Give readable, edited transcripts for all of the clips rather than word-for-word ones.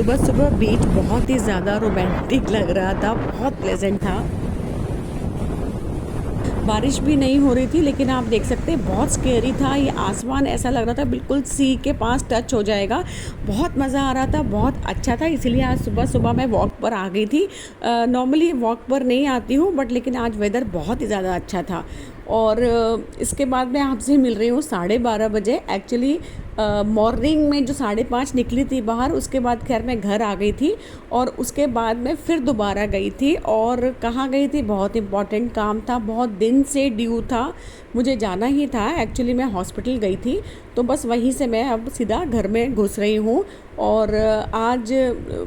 सुबह सुबह बीच बहुत ही ज़्यादा रोमांटिक लग रहा था, बहुत प्लेजेंट था। बारिश भी नहीं हो रही थी, लेकिन आप देख सकते हैं बहुत स्केरी था। ये आसमान ऐसा लग रहा था बिल्कुल सी के पास टच हो जाएगा। बहुत मज़ा आ रहा था, बहुत अच्छा था। इसीलिए आज सुबह सुबह मैं वॉक पर आ गई थी। नॉर्मली वॉक पर नहीं आती हूँ, बट लेकिन आज वेदर बहुत ही ज़्यादा अच्छा था। और इसके बाद मैं आपसे मिल रही हूँ 12:30 बजे। एक्चुअली मॉर्निंग में जो 5:30 निकली थी बाहर, उसके बाद खैर मैं घर आ गई थी। और उसके बाद मैं फिर दोबारा गई थी। और कहाँ गई थी, बहुत इम्पॉर्टेंट काम था, बहुत दिन से ड्यू था, मुझे जाना ही था। एक्चुअली मैं हॉस्पिटल गई थी, तो बस वहीं से मैं अब सीधा घर में घुस रही हूँ। और आज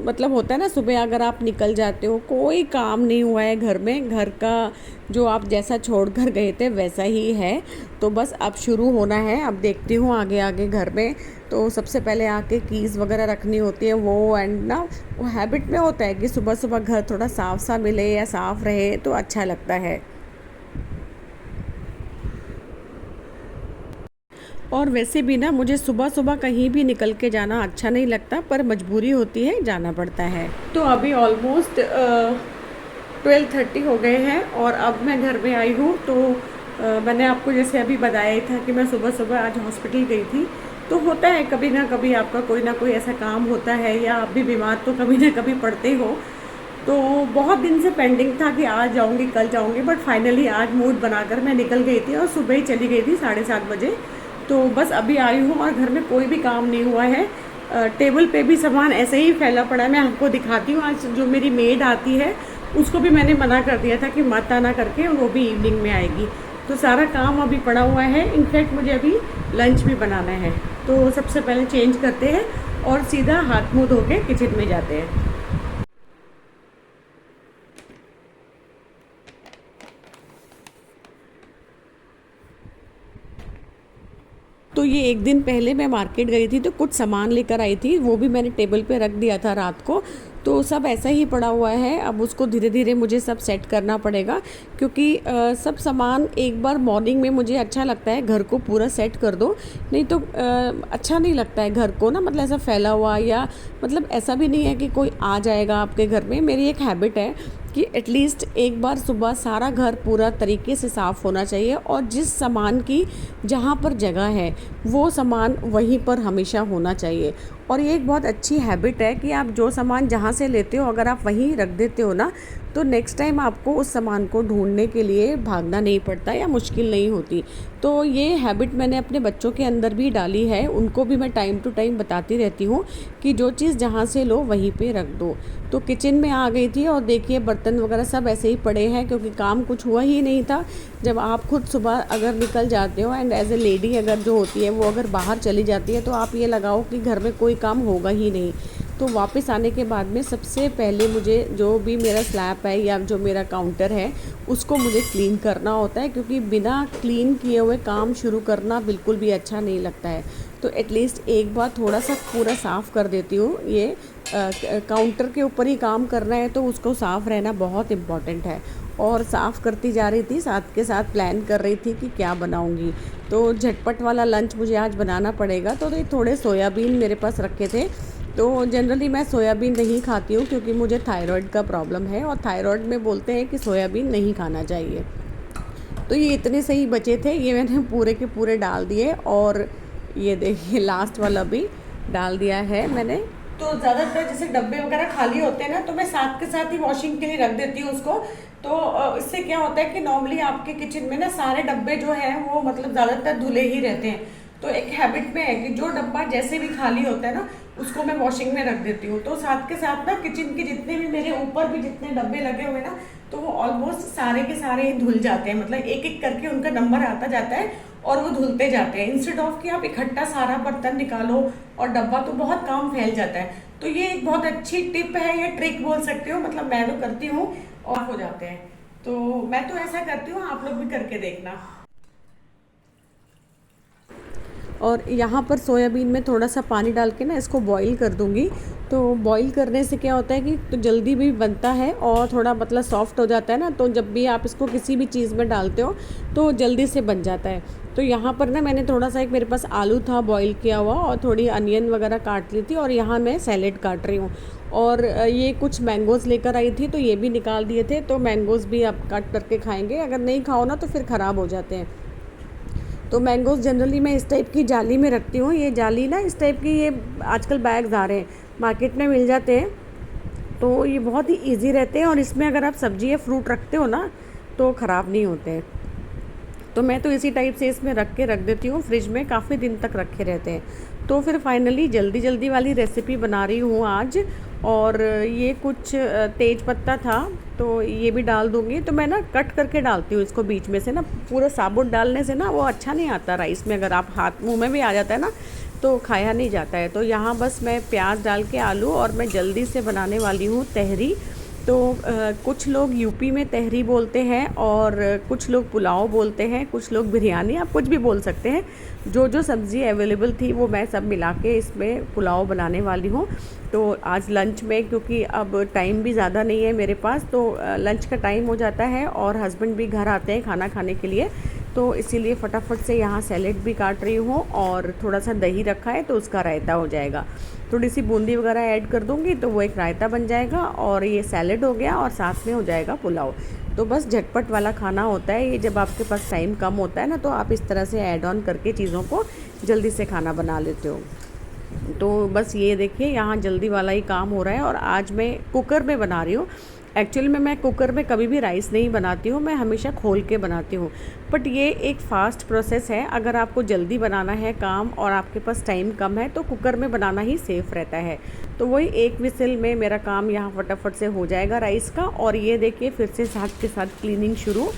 मतलब होता है ना, सुबह अगर आप निकल जाते हो, कोई काम नहीं हुआ है घर में, घर का जो आप जैसा छोड़ कर गए थे वैसा ही है। तो बस अब शुरू होना है। अब देखती हूँ आगे आगे घर में। तो सबसे पहले आके कीज़ वगैरह रखनी होती है वो, एंड ना वो हैबिट में होता है कि सुबह सुबह घर थोड़ा साफ सा मिले या साफ रहे तो अच्छा लगता है। और वैसे भी ना मुझे सुबह सुबह कहीं भी निकल के जाना अच्छा नहीं लगता, पर मजबूरी होती है, जाना पड़ता है। तो अभी ऑलमोस्ट 12:30 हो गए हैं और अब मैं घर में आई हूँ। तो मैंने आपको जैसे अभी बताया ही था कि मैं सुबह सुबह आज हॉस्पिटल गई थी। तो होता है कभी ना कभी आपका कोई ना कोई ऐसा काम होता है, या आप भी बीमार तो कभी ना कभी पड़ते हो। तो बहुत दिन से पेंडिंग था कि आज जाऊंगी कल जाऊंगी, बट फाइनली आज मूड बनाकर मैं निकल गई थी और सुबह ही चली गई थी 7:30 बजे। तो बस अभी आई हूँ और घर में कोई भी काम नहीं हुआ है। टेबल पे भी सामान ऐसे ही फैला पड़ा है। मैं आपको दिखाती हूँ। आज जो मेरी मेड आती है उसको भी मैंने मना कर दिया था कि मत आना करके, वो भी इवनिंग में आएगी। तो सारा काम अभी पड़ा हुआ है। इनफैक्ट मुझे अभी लंच भी बनाना है। तो सबसे पहले चेंज करते हैं और सीधा हाथ मुँह धो के किचन में जाते हैं। तो ये एक दिन पहले मैं मार्केट गई थी, तो कुछ सामान लेकर आई थी, वो भी मैंने टेबल पे रख दिया था रात को। तो सब ऐसा ही पड़ा हुआ है। अब उसको धीरे धीरे मुझे सब सेट करना पड़ेगा, क्योंकि सब सामान एक बार मॉर्निंग में मुझे अच्छा लगता है घर को पूरा सेट कर दो। नहीं तो अच्छा नहीं लगता है घर को ना, मतलब ऐसा फैला हुआ, या मतलब ऐसा भी नहीं है कि कोई आ जाएगा आपके घर में। मेरी एक हैबिट है कि एटलीस्ट एक बार सुबह सारा घर पूरा तरीके से साफ़ होना चाहिए, और जिस सामान की जहाँ पर जगह है वो सामान वहीं पर हमेशा होना चाहिए। और ये एक बहुत अच्छी हैबिट है कि आप जो सामान जहाँ से लेते हो, अगर आप वहीं रख देते हो ना, तो नेक्स्ट टाइम आपको उस सामान को ढूंढने के लिए भागना नहीं पड़ता या मुश्किल नहीं होती। तो ये हैबिट मैंने अपने बच्चों के अंदर भी डाली है। उनको भी मैं टाइम टू टाइम बताती रहती हूँ कि जो चीज़ जहाँ से लो वहीं पे रख दो। तो किचन में आ गई थी और देखिए बर्तन वगैरह सब ऐसे ही पड़े हैं, क्योंकि काम कुछ हुआ ही नहीं था। जब आप खुद सुबह अगर निकल जाते हो, एंड एज ए लेडी अगर जो होती है वो अगर बाहर चली जाती है, तो आप ये लगाओ कि घर में कोई काम होगा ही नहीं। तो वापस आने के बाद में सबसे पहले मुझे जो भी मेरा स्लैब है या जो मेरा काउंटर है उसको मुझे क्लीन करना होता है, क्योंकि बिना क्लीन किए हुए काम शुरू करना बिल्कुल भी अच्छा नहीं लगता है। तो एटलीस्ट एक बार थोड़ा सा पूरा साफ़ कर देती हूँ। ये काउंटर के ऊपर ही काम करना है, तो उसको साफ़ रहना बहुत इम्पॉर्टेंट है। और साफ़ करती जा रही थी, साथ के साथ प्लान कर रही थी कि क्या बनाऊंगी। तो झटपट वाला लंच मुझे आज बनाना पड़ेगा। तो ये थोड़े सोयाबीन मेरे पास रखे थे। तो जनरली मैं सोयाबीन नहीं खाती हूँ, क्योंकि मुझे थायराइड का प्रॉब्लम है, और थायराइड में बोलते हैं कि सोयाबीन नहीं खाना चाहिए। तो ये इतने सही बचे थे, ये मैंने पूरे के पूरे डाल दिए। और ये देखिए लास्ट वाला भी डाल दिया है मैंने। तो ज़्यादातर जैसे डब्बे वगैरह खाली होते हैं ना, तो मैं साथ के साथ ही वॉशिंग के लिए रख देती हूँ उसको। तो इससे क्या होता है कि नॉर्मली आपके किचन में ना सारे डब्बे जो हैं वो मतलब ज़्यादातर धुले ही रहते हैं। तो एक हैबिट में है कि जो डब्बा जैसे भी खाली होता है ना, उसको मैं वॉशिंग में रख देती हूँ। तो साथ के साथ ना किचन के जितने भी मेरे ऊपर भी जितने डब्बे लगे हुए ना, तो वो ऑलमोस्ट सारे के सारे धुल जाते हैं। मतलब एक एक करके उनका नंबर आता जाता है और वो धुलते जाते हैं। इंस्टेड ऑफ कि आप इकट्ठा सारा बर्तन निकालो और डब्बा, तो बहुत काम फैल जाता है। तो ये एक बहुत अच्छी टिप है या ट्रिक बोल सकते हो, मतलब मैं तो करती हूँ और हो जाते हैं। तो मैं तो ऐसा करती हूँ, आप लोग भी करके देखना। और यहाँ पर सोयाबीन में थोड़ा सा पानी डाल के ना इसको बॉईल कर दूँगी। तो बॉईल करने से क्या होता है कि तो जल्दी भी बनता है और थोड़ा मतलब सॉफ्ट हो जाता है ना। तो जब भी आप इसको किसी भी चीज़ में डालते हो तो जल्दी से बन जाता है। तो यहाँ पर ना मैंने थोड़ा सा, एक मेरे पास आलू था बॉईल किया हुआ, और थोड़ी अनियन वगैरह काट ली थी, और यहाँ मैं सैलेड काट रही हूँ। और ये कुछ मैंगोज़ लेकर आई थी तो ये भी निकाल दिए थे, तो मैंगोज़ भी अब कट करके खाएंगे। अगर नहीं खाओ ना तो फिर ख़राब हो जाते हैं। तो मैंगोज़ जनरली मैं इस टाइप की जाली में रखती हूँ। ये जाली ना इस टाइप की, ये आजकल बैग्स आ रहे हैं, मार्केट में मिल जाते हैं, तो ये बहुत ही इजी रहते हैं। और इसमें अगर आप सब्ज़ी या फ्रूट रखते हो ना तो ख़राब नहीं होते हैं। तो मैं तो इसी टाइप से इसमें रख के रख देती हूँ फ्रिज में, काफ़ी दिन तक रखे रहते हैं। तो फिर फाइनली जल्दी जल्दी वाली रेसिपी बना रही हूँ आज। और ये कुछ तेज पत्ता था तो ये भी डाल दूँगी। तो मैं ना कट करके डालती हूँ इसको बीच में से ना, पूरा साबुत डालने से ना वो अच्छा नहीं आता राइस में। अगर आप हाथ मुँह में भी आ जाता है ना तो खाया नहीं जाता है। तो यहाँ बस मैं प्याज डाल के आलू, और मैं जल्दी से बनाने वाली हूँ तहरी। तो कुछ लोग यूपी में तहरी बोलते हैं, और कुछ लोग पुलाव बोलते हैं, कुछ लोग बिरयानी, आप कुछ भी बोल सकते हैं। जो जो सब्ज़ी अवेलेबल थी वो मैं सब मिला के इसमें पुलाव बनाने वाली हूँ। तो आज लंच में, क्योंकि अब टाइम भी ज़्यादा नहीं है मेरे पास, तो लंच का टाइम हो जाता है और हस्बैंड भी घर आते हैं खाना खाने के लिए, तो इसीलिए फटाफट से यहाँ सैलेड भी काट रही हूँ, और थोड़ा सा दही रखा है तो उसका रायता हो जाएगा। थोड़ी सी बूंदी वगैरह ऐड कर दूँगी तो वो एक रायता बन जाएगा, और ये सैलेड हो गया, और साथ में हो जाएगा पुलाव। तो बस झटपट वाला खाना होता है ये। जब आपके पास टाइम कम होता है ना तो आप इस तरह से ऐड ऑन करके चीज़ों को जल्दी से खाना बना लेते हो। तो बस ये देखिए यहाँ जल्दी वाला ही काम हो रहा है। और आज मैं कुकर में बना रही हूँ। एक्चुअली में मैं कुकर में कभी भी राइस नहीं बनाती हूँ, मैं हमेशा खोल के बनाती हूँ। बट ये एक फ़ास्ट प्रोसेस है। अगर आपको जल्दी बनाना है काम और आपके पास टाइम कम है तो कुकर में बनाना ही सेफ़ रहता है। तो वही एक विसिल में मेरा काम यहाँ फटाफट से हो जाएगा राइस का। और ये देखिए फिर से साथ के साथ क्लीनिंग शुरू।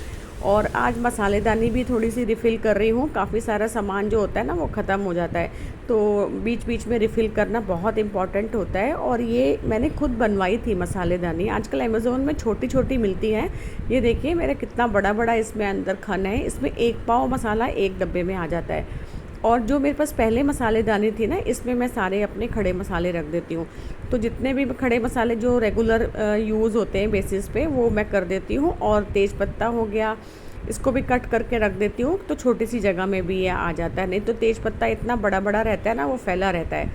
और आज मसालेदानी भी थोड़ी सी रिफ़िल कर रही हूँ। काफ़ी सारा सामान जो होता है ना वो ख़त्म हो जाता है, तो बीच बीच में रिफ़िल करना बहुत इम्पॉर्टेंट होता है। और ये मैंने खुद बनवाई थी मसालेदानी, आजकल अमेज़ोन में छोटी छोटी मिलती हैं। ये देखिए मेरा कितना बड़ा बड़ा इसमें अंदर खन है। इसमें 1 पाव मसाला एक डब्बे में आ जाता है। और जो मेरे पास पहले मसालेदानी थी ना, इसमें मैं सारे अपने खड़े मसाले रख देती हूँ। तो जितने भी खड़े मसाले जो रेगुलर यूज़ होते हैं बेसिस पे वो मैं कर देती हूँ। और तेज़ पत्ता हो गया, इसको भी कट करके रख देती हूँ, तो छोटी सी जगह में भी ये आ जाता है। नहीं तो तेज़ पत्ता इतना बड़ा बड़ा रहता है ना, वो फैला रहता है।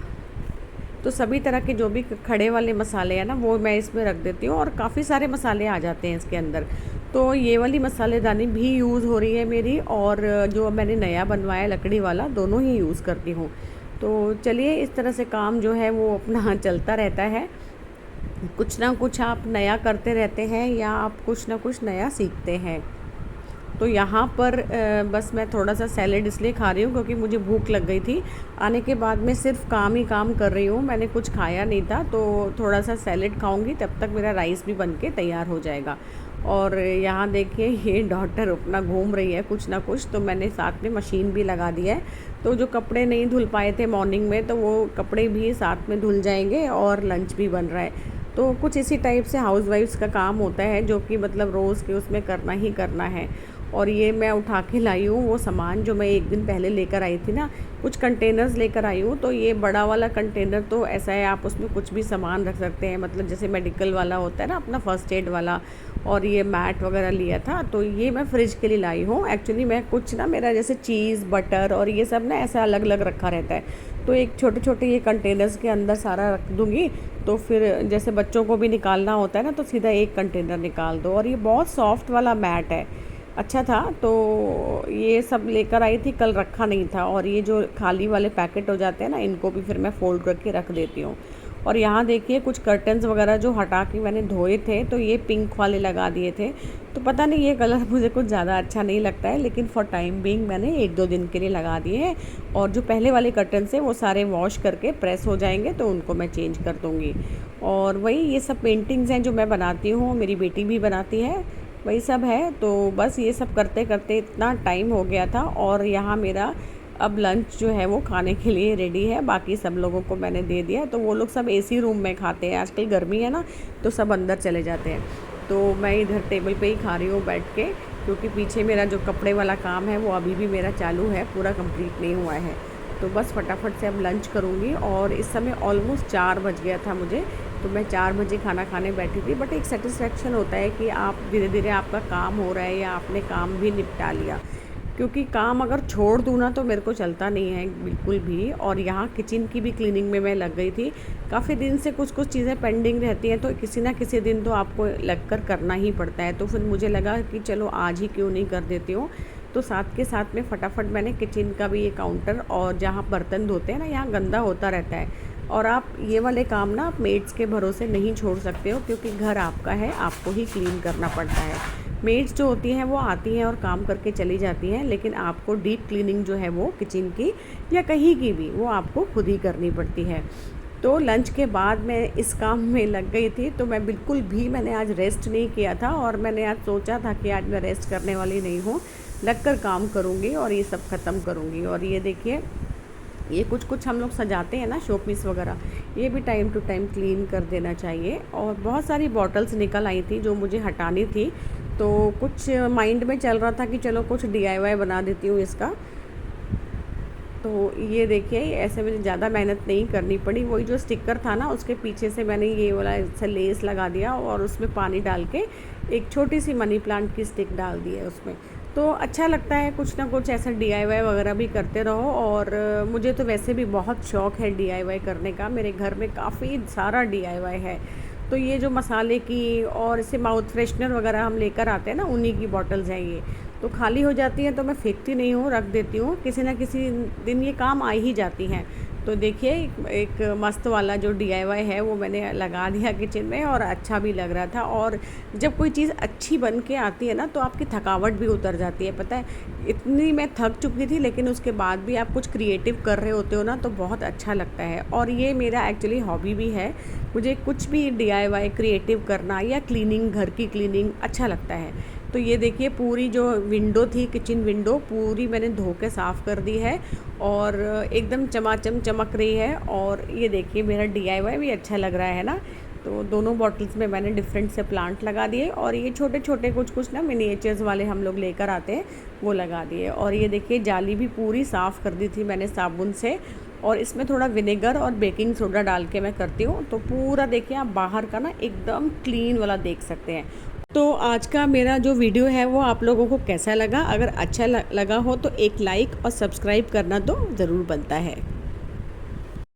तो सभी तरह के जो भी खड़े वाले मसाले हैं ना वो मैं इसमें रख देती हूँ, और काफ़ी सारे मसाले आ जाते हैं इसके अंदर। तो ये वाली मसालेदानी भी यूज़ हो रही है मेरी, और जो मैंने नया बनवाया लकड़ी वाला, दोनों ही यूज़ करती हूँ। तो चलिए इस तरह से काम जो है वो अपना चलता रहता है। कुछ ना कुछ आप नया करते रहते हैं, या आप कुछ ना कुछ नया सीखते हैं। तो यहाँ पर बस मैं थोड़ा सा सैलेड इसलिए खा रही हूँ क्योंकि मुझे भूख लग गई थी। आने के बाद मैं सिर्फ काम ही काम कर रही हूँ, मैंने कुछ खाया नहीं था। तो थोड़ा सा सैलेड खाऊंगी, तब तक मेरा राइस भी बन के तैयार हो जाएगा। और यहाँ देखिए ये डॉटर अपना घूम रही है कुछ ना कुछ, तो मैंने साथ में मशीन भी लगा दिया है। तो जो कपड़े नहीं धुल पाए थे मॉर्निंग में, तो वो कपड़े भी साथ में धुल जाएंगे, और लंच भी बन रहा है। तो कुछ इसी टाइप से हाउसवाइफ्स का काम होता है, जो कि मतलब रोज़ के उसमें करना ही करना है। और ये मैं उठा के लाई हूँ वो सामान जो मैं एक दिन पहले लेकर आई थी ना, कुछ कंटेनर्स लेकर आई हूँ। तो ये बड़ा वाला कंटेनर तो ऐसा है, आप उसमें कुछ भी सामान रख सकते हैं, मतलब जैसे मेडिकल वाला होता है ना अपना फर्स्ट एड वाला। और ये मैट वगैरह लिया था, तो ये मैं फ्रिज के लिए लाई हूँ। एक्चुअली मैं कुछ ना, मेरा जैसे चीज़ बटर और ये सब ना ऐसा अलग अलग रखा रहता है, तो एक छोटे छोटे ये कंटेनर्स के अंदर सारा रख दूँगी। तो फिर जैसे बच्चों को भी निकालना होता है ना, तो सीधा एक कंटेनर निकाल दो। और ये बहुत सॉफ्ट वाला मैट है, अच्छा था। तो ये सब लेकर आई थी, कल रखा नहीं था। और ये जो खाली वाले पैकेट हो जाते हैं ना, इनको भी फिर मैं फ़ोल्ड करके रख देती हूँ। और यहाँ देखिए कुछ कर्टन्स वगैरह जो हटा के मैंने धोए थे, तो ये पिंक वाले लगा दिए थे। तो पता नहीं ये कलर मुझे कुछ ज़्यादा अच्छा नहीं लगता है, लेकिन फॉर टाइम बीइंग मैंने 1-2 दिन के लिए लगा दिए हैं। और जो पहले वाले कर्टन्स हैं वो सारे वॉश करके प्रेस हो जाएंगे, तो उनको मैं चेंज कर दूँगी। और वही ये सब पेंटिंग्स हैं जो मैं बनाती हूँ, मेरी बेटी भी बनाती है, वही सब है। तो बस ये सब करते करते इतना टाइम हो गया था। और यहाँ मेरा अब लंच जो है वो खाने के लिए रेडी है, बाकी सब लोगों को मैंने दे दिया। तो वो लोग सब एसी रूम में खाते हैं, आजकल गर्मी है ना, तो सब अंदर चले जाते हैं। तो मैं इधर टेबल पे ही खा रही हूँ बैठ के, क्योंकि पीछे मेरा जो कपड़े वाला काम है वो अभी भी मेरा चालू है, पूरा कंप्लीट नहीं हुआ है। तो बस फटाफट से अब लंच करूँगी। और इस समय ऑलमोस्ट 4 बज गया था मुझे, तो मैं 4 बजे खाना खाने बैठी थी। बट एक सेटिस्फेक्शन होता है कि आप धीरे धीरे आपका काम हो रहा है, या आपने काम भी निपटा लिया। क्योंकि काम अगर छोड़ दूँ ना तो मेरे को चलता नहीं है बिल्कुल भी। और यहाँ किचन की भी क्लीनिंग में मैं लग गई थी। काफ़ी दिन से कुछ कुछ चीज़ें पेंडिंग रहती हैं, तो किसी ना किसी दिन तो आपको लग कर करना ही पड़ता है। तो फिर मुझे लगा कि चलो आज ही क्यों नहीं कर देती हूँ। तो साथ के साथ में फटाफट मैंने किचन का भी ये काउंटर और जहाँ बर्तन धोते हैं ना, यहाँ गंदा होता रहता है। और आप ये वाले काम ना आप मेड्स के भरोसे नहीं छोड़ सकते हो, क्योंकि घर आपका है, आपको ही क्लीन करना पड़ता है। मेड्स जो होती हैं वो आती हैं और काम करके चली जाती हैं, लेकिन आपको डीप क्लीनिंग जो है वो किचन की या कहीं की भी वो आपको खुद ही करनी पड़ती है। तो लंच के बाद मैं इस काम में लग गई थी, तो मैं बिल्कुल भी मैंने आज रेस्ट नहीं किया था। और मैंने आज सोचा था कि आज मैं रेस्ट करने वाली नहीं हूँ, लग कर काम करूँगी और ये सब ख़त्म करूँगी। और ये देखिए, ये कुछ कुछ हम लोग सजाते हैं ना शोपीस वगैरह, ये भी टाइम टू टाइम क्लीन कर देना चाहिए। और बहुत सारी बॉटल्स निकल आई थी जो मुझे हटानी थी, तो कुछ माइंड में चल रहा था कि चलो कुछ DIY बना देती हूँ इसका। तो ये देखिए, ऐसे मुझे ज़्यादा मेहनत नहीं करनी पड़ी। वही जो स्टिकर था ना, उसके पीछे से मैंने ये वाला ऐसा लेस लगा दिया और उसमें पानी डाल के एक छोटी सी मनी प्लांट की स्टिक डाल दी है उसमें। तो अच्छा लगता है, कुछ ना कुछ ऐसा DIY वगैरह भी करते रहो। और मुझे तो वैसे भी बहुत शौक़ है DIY करने का। मेरे घर में काफ़ी सारा DIY है। तो ये जो मसाले की और इसे माउथ फ्रेशनर वगैरह हम लेकर आते हैं ना, उन्हीं की बॉटल्स हैं ये। तो खाली हो जाती हैं तो मैं फेंकती नहीं हूँ, रख देती हूँ, किसी ना किसी दिन ये काम आ ही जाती हैं। तो देखिए, एक मस्त वाला जो DIY है वो मैंने लगा दिया किचन में, और अच्छा भी लग रहा था। और जब कोई चीज़ अच्छी बन के आती है ना, तो आपकी थकावट भी उतर जाती है। पता है, इतनी मैं थक चुकी थी, लेकिन उसके बाद भी आप कुछ क्रिएटिव कर रहे होते हो ना, तो बहुत अच्छा लगता है। और ये मेरा एक्चुअली हॉबी भी है, मुझे कुछ भी DIY क्रिएटिव करना या क्लीनिंग, घर की क्लीनिंग अच्छा लगता है। तो ये देखिए, पूरी जो विंडो थी, किचन विंडो पूरी मैंने धो के साफ़ कर दी है और एकदम चमाचम चमक रही है। और ये देखिए, मेरा DIY भी अच्छा लग रहा है ना। तो दोनों बॉटल्स में मैंने डिफरेंट से प्लांट लगा दिए, और ये छोटे छोटे कुछ कुछ ना मिनिएचर्स वाले हम लोग लेकर आते हैं, वो लगा दिए। और ये देखिए, जाली भी पूरी साफ़ कर दी थी मैंने साबुन से, और इसमें थोड़ा विनेगर और बेकिंग सोडा डाल के मैं करती हूँ। तो पूरा देखिए, आप बाहर का ना एकदम क्लीन वाला देख सकते हैं। तो आज का मेरा जो वीडियो है वो आप लोगों को कैसा लगा? अगर अच्छा लगा हो तो एक लाइक और सब्सक्राइब करना तो ज़रूर बनता है।